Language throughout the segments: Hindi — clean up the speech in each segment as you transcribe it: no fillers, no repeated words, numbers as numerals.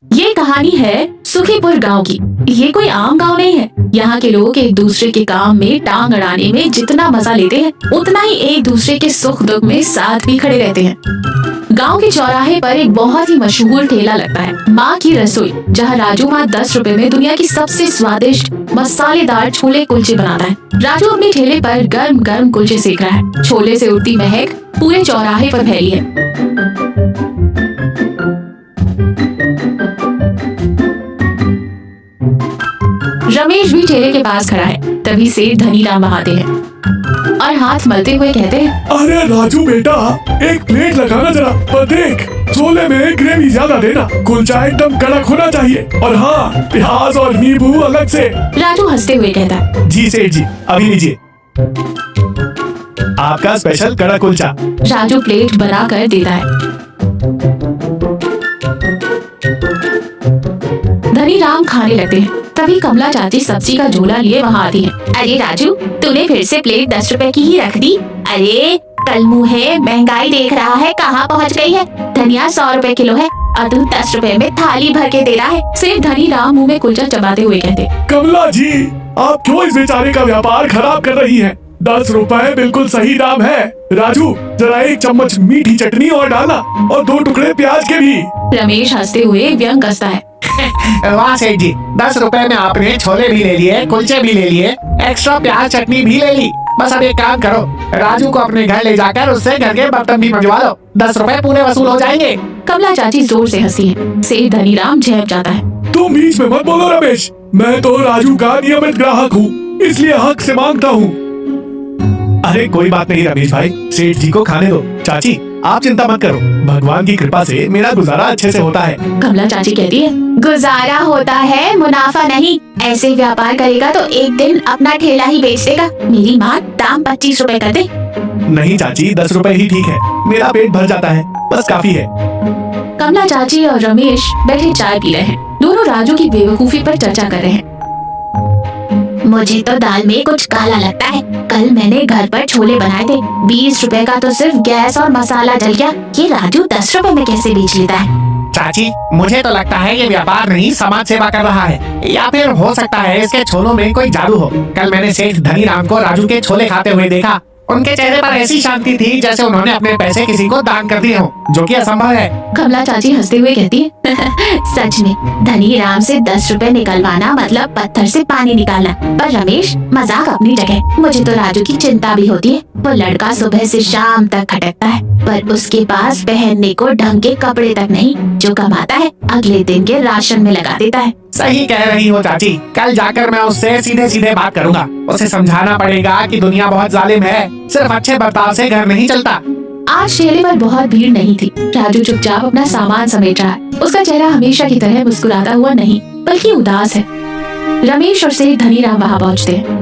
ये कहानी है सुखीपुर गांव की। ये कोई आम गांव नहीं है। यहाँ के लोग एक दूसरे के काम में टांग अड़ाने में जितना मजा लेते हैं, उतना ही एक दूसरे के सुख दुख में साथ भी खड़े रहते हैं। गांव के चौराहे पर एक बहुत ही मशहूर ठेला लगता है, माँ की रसोई, जहाँ राजू माँ 10 रुपए में दुनिया की सबसे स्वादिष्ट मसालेदार छोले कुलचे बनाता है। राजू अपने ठेले पर गर्म गर्म कुलचे सेक रहा है। छोले से उड़ती महक पूरे चौराहे पर फैली है। रमेश भी ठेले के पास खड़ा है। तभी सेठ धनीराम वहां आते हैं और हाथ मलते हुए कहते हैं, अरे राजू बेटा, एक प्लेट लगाना जरा, पर देख छोले में ग्रेवी ज्यादा देना, कुलचा एकदम कड़क होना चाहिए, और हाँ, प्याज और नींबू अलग से। राजू हंसते हुए कहता है, जी सेठ जी, अभी लीजिए आपका स्पेशल कड़क कुलचा। राजू प्लेट बना कर देता है। धनीराम खाने लगते हैं। तभी कमला चाची सब्जी का झोला लिए वहाँ आती है। अरे राजू, तूने फिर से प्लेट 10 रुपए की ही रख दी। अरे कल मुँह महंगाई देख रहा है, कहाँ पहुँच गई है। धनिया 100 रुपए किलो है और तू 10 रुपए में थाली भर के दे रहा है। सिर्फ धनीराम मुँह में कुलचा चबाते हुए कहते, कमला जी, आप क्यों इस बेचारे का व्यापार खराब कर रही हैं? 10 रुपए बिल्कुल सही दाम है। राजू, जरा 1 चम्मच मीठी चटनी और डालना, और 2 टुकड़े प्याज के भी। रमेश हंसते हुए व्यंग कसता है। वाह सेठ जी, 10 रुपए में आपने छोले भी ले लिए, कुलचे भी ले लिए, एक्स्ट्रा प्याज चटनी भी ले ली। बस अब एक काम करो, राजू को अपने घर ले जाकर उससे घर के बर्तन भी मंजवा लो। 10 रुपए पूरे वसूल हो जाएंगे। कमला चाची जोर से हंसी है। सेठ धनीराम झेप जाता है। तुम बीच में मत बोलो रमेश, मैं तो राजू का नियमित ग्राहक हूँ, इसलिए हक से मांगता हूँ। अरे कोई बात नहीं रमेश भाई, सेठ जी को खाने दो। चाची आप चिंता मत करो, भगवान की कृपा से मेरा गुजारा अच्छे से होता है। कमला चाची कहती है, गुजारा होता है, मुनाफा नहीं। ऐसे व्यापार करेगा तो एक दिन अपना ठेला ही बेच देगा। मेरी माँ दाम 25 रुपए कर दे। नहीं चाची, 10 रुपए ही ठीक है, मेरा पेट भर जाता है, बस काफी है। कमला चाची और रमेश बैठे चाय पी रहे हैं। दोनों राजू की बेवकूफी पर चर्चा कर रहे हैं। मुझे तो दाल में कुछ काला लगता है। कल मैंने घर पर छोले बनाए थे, 20 रुपए का तो सिर्फ गैस और मसाला जल गया। ये राजू 10 रुपए में कैसे बेच लेता है? चाची, मुझे तो लगता है ये व्यापार नहीं, समाज सेवा कर रहा है, या फिर हो सकता है इसके छोलों में कोई जादू हो। कल मैंने सेठ धनीराम को राजू के छोले खाते हुए देखा। उनके चेहरे पर ऐसी शांति थी जैसे उन्होंने अपने पैसे किसी को दान कर दिए हो, जो कि असंभव है। कमला चाची हंसते हुए कहती है, सच में धनीराम से 10 रुपए निकलवाना मतलब पत्थर से पानी निकालना। पर रमेश, मजाक अपनी जगह। मुझे तो राजू की चिंता भी होती है। वो लड़का सुबह से शाम तक खटकता है, पर उसके पास पहनने को ढंग के कपड़े तक नहीं। जो कमाता है अगले दिन के राशन में लगा देता है। सही कह रही हो चाची, कल जाकर मैं उससे सीधे सीधे बात करूंगा। उसे समझाना पड़ेगा कि दुनिया बहुत जालिम है, सिर्फ अच्छे बर्ताव से घर नहीं चलता। आज ठेले पर बहुत भीड़ नहीं थी। राजू चुपचाप अपना सामान समेट रहा है। उसका चेहरा हमेशा की तरह मुस्कुराता हुआ नहीं, बल्कि उदास है। रमेश और सेठ धनीराम वहाँ पहुँचते हैं।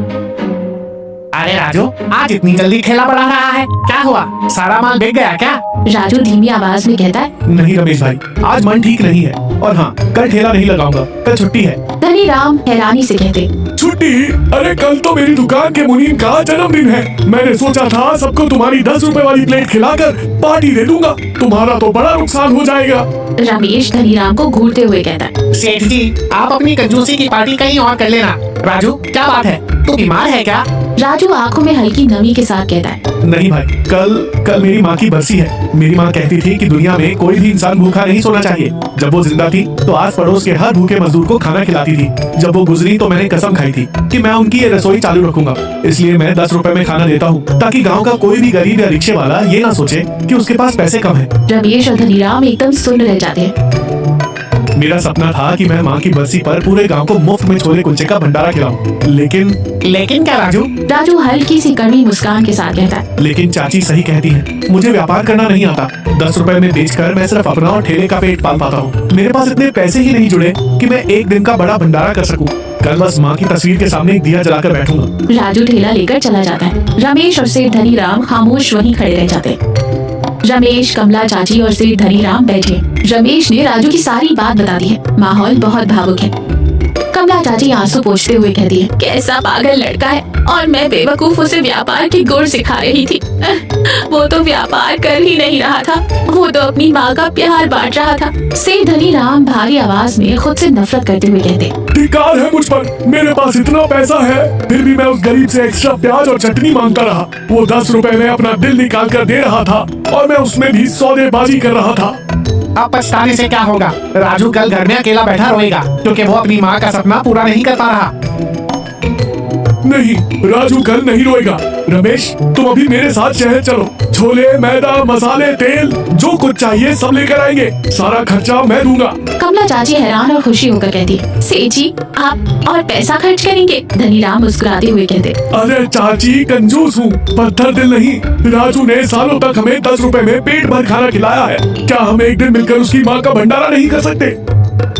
अरे राजू, आज इतनी जल्दी ठेला बढ़ा रहा है, क्या हुआ? सारा माल बिक गया क्या? राजू धीमी आवाज में कहता है, नहीं रमेश भाई, आज मन ठीक नहीं है, और हाँ, कल ठेला नहीं लगाऊंगा, कल छुट्टी है। धनीराम हैरानी से कहते, छुट्टी? अरे कल तो मेरी दुकान के मुनीम का जन्मदिन है। मैंने सोचा था सबको तुम्हारी 10 रुपए वाली प्लेट खिलाकर पार्टी दे दूंगा, तुम्हारा तो बड़ा नुकसान हो जाएगा। रमेश धनीराम को घूरते हुए कहता है, सेठ जी, आप अपनी कंजूसी की पार्टी कहीं और कर लेना। राजू, क्या बात है, तू बीमार है क्या? राजू आंखों में हल्की नमी के साथ कहता है, नहीं भाई, कल मेरी माँ की बरसी है। मेरी माँ कहती थी कि दुनिया में कोई भी इंसान भूखा नहीं सोना चाहिए। जब वो जिंदा थी तो आस पड़ोस के हर भूखे मजदूर को खाना खिलाती थी। जब वो गुजरी तो मैंने कसम खाई थी कि मैं उनकी ये रसोई चालू रखूंगा। इसलिए मैं 10 रुपए में खाना देता हूँ, ताकि गाँव का कोई भी गरीब या रिक्शे वाला ये ना सोचे कि उसके पास पैसे कम है। रमेश और धनीराम एकदम सुन्न रह जाते हैं। मेरा सपना था कि मैं माँ की बरसी पर पूरे गांव को मुफ्त में छोले कुलचे का भंडारा खिलाऊं, लेकिन क्या राजू? राजू हल्की सी कड़वी मुस्कान के साथ कहता है, लेकिन चाची सही कहती है, मुझे व्यापार करना नहीं आता। 10 रुपए में बेचकर मैं सिर्फ अपना और ठेले का पेट पाल पाता हूँ। मेरे पास इतने पैसे ही नहीं जुड़े कि मैं एक दिन का बड़ा भंडारा कर सकूं। कल बस माँ की तस्वीर के सामने एक दिया जलाकर बैठूंगा। राजू ठेला लेकर चला जाता है। रमेश और सेठ धनीराम खामोश वहीं खड़े रह जाते हैं। रमेश, कमला चाची और सेठ धनीराम बैठे। रमेश ने राजू की सारी बात बता दी है। माहौल बहुत भावुक है। कमला चाची आंसू पोंछते हुए कहती है, कैसा पागल लड़का है, और मैं बेवकूफ उसे व्यापार की गुण सिखा रही थी। वो तो व्यापार कर ही नहीं रहा था, वो तो अपनी माँ का प्यार बांट रहा था। सेठ धनी राम भारी आवाज में खुद से नफरत करते हुए कहते, धिक्कार है मुझ पर, मेरे पास इतना पैसा है फिर भी मैं उस गरीब से एक्स्ट्रा प्याज और चटनी मांगता रहा। वो 10 रुपए में अपना दिल निकाल कर दे रहा था और मैं उसमें भी सौदेबाजी कर रहा था। अब पछताने से क्या होगा? राजू कल घर में अकेला बैठा रोएगा क्योंकि वो अपनी माँ का सपना पूरा नहीं कर पा रहा। नहीं, राजू कल नहीं रोएगा। रमेश, तुम अभी मेरे साथ शहर चलो, छोले, मैदा, मसाले, तेल, जो कुछ चाहिए सब लेकर आएंगे, सारा खर्चा मैं दूंगा। कमला चाची हैरान और खुशी होकर कहती है, सेठ जी आप और पैसा खर्च करेंगे? धनीराम मुस्कुराते हुए कहते, अरे चाची, कंजूस हूँ, पत्थर दिल नहीं। राजू ने सालों तक हमें 10 रुपए में पेट भर खाना खिलाया है, क्या हम एक दिन मिलकर उसकी माँ का भंडारा नहीं कर सकते?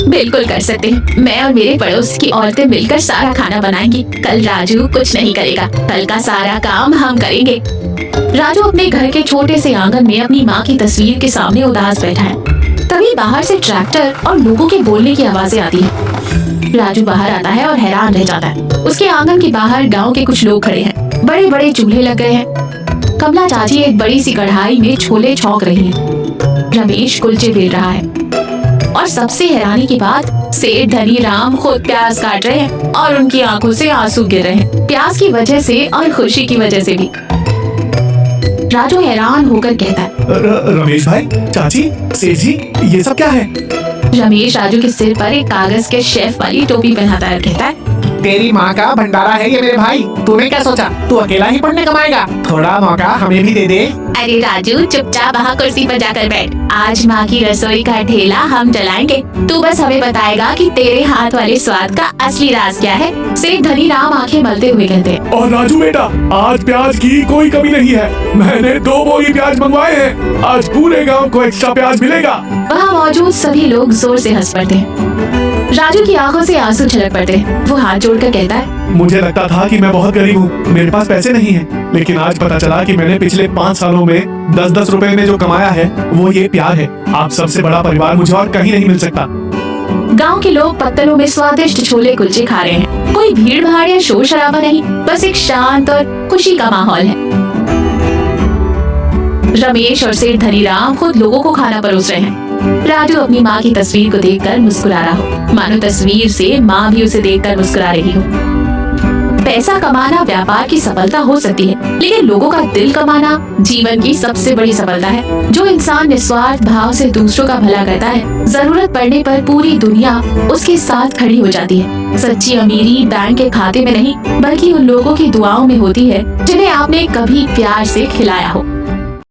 बिल्कुल कर सकते हैं। मैं और मेरे पड़ोस की औरतें मिलकर सारा खाना बनाएंगी। कल राजू कुछ नहीं करेगा, कल का सारा काम हम करेंगे। राजू अपने घर के छोटे से आंगन में अपनी माँ की तस्वीर के सामने उदास बैठा है। तभी बाहर से ट्रैक्टर और लोगों के बोलने की आवाजें आती है। राजू बाहर आता है और हैरान रह जाता है। उसके आंगन के बाहर गाँव के कुछ लोग खड़े हैं, बड़े बड़े चूल्हे लग गए हैं। कमला चाची एक बड़ी सी कढ़ाई में छोले छौंक रही है। रमेश कुलचे बेल रहा है और सबसे हैरानी की बात, सेठ धनी राम खुद प्याज काट रहे हैं और उनकी आंखों से आंसू गिर रहे हैं, प्याज की वजह से और खुशी की वजह से भी। राजू हैरान होकर कहता है, रमेश भाई, चाची, सेठ जी, ये सब क्या है? रमेश राजू के सिर पर एक कागज के शेफ वाली टोपी पहनाता है और कहता है, तेरी माँ का भंडारा है ये मेरे भाई। तूने क्या सोचा तू अकेला ही पुण्य कमाएगा? थोड़ा मौका हमें भी दे दे। अरे राजू, चुपचाप वहाँ कुर्सी पर जाकर बैठ। आज माँ की रसोई का ठेला हम चलाएंगे। तू बस हमें बताएगा कि तेरे हाथ वाले स्वाद का असली राज क्या है। सेठ धनी राम आंखें मलते हुए कहते, और राजू बेटा, आज प्याज की कोई कमी नहीं है, मैंने 2 बोरी प्याज मंगवाए हैं, आज पूरे गांव को एक्स्ट्रा प्याज मिलेगा। वहाँ मौजूद सभी लोग जोर से हंस पड़ते हैं। राजू की आंखों से आंसू छलक पड़ते हैं। वो हाथ जोड़कर कहता है, मुझे लगता था कि मैं बहुत गरीब हूँ, मेरे पास पैसे नहीं हैं, लेकिन आज पता चला कि मैंने पिछले 5 सालों में 10-10 रुपए में जो कमाया है वो ये प्यार है। आप सबसे बड़ा परिवार मुझे और कहीं नहीं मिल सकता। गांव के लोग पत्तलों में स्वादिष्ट छोले कुलचे खा रहे हैं। कोई भीड़ भाड़ या शोर शराबा नहीं, बस एक शांत और खुशी का माहौल है। रमेश और सेठ धनीराम खुद लोगों को खाना परोस रहे हैं। राजू अपनी माँ की तस्वीर को देखकर मुस्कुरा रहा हो, मानो तस्वीर से माँ भी उसे देखकर मुस्कुरा रही हो। पैसा कमाना व्यापार की सफलता हो सकती है, लेकिन लोगों का दिल कमाना जीवन की सबसे बड़ी सफलता है। जो इंसान निस्वार्थ भाव से दूसरों का भला करता है, जरूरत पड़ने पर पूरी दुनिया उसके साथ खड़ी हो जाती है। सच्ची अमीरी बैंक के खाते में नहीं, बल्कि उन लोगों की दुआओं में होती है जिन्हें आपने कभी प्यार से खिलाया हो।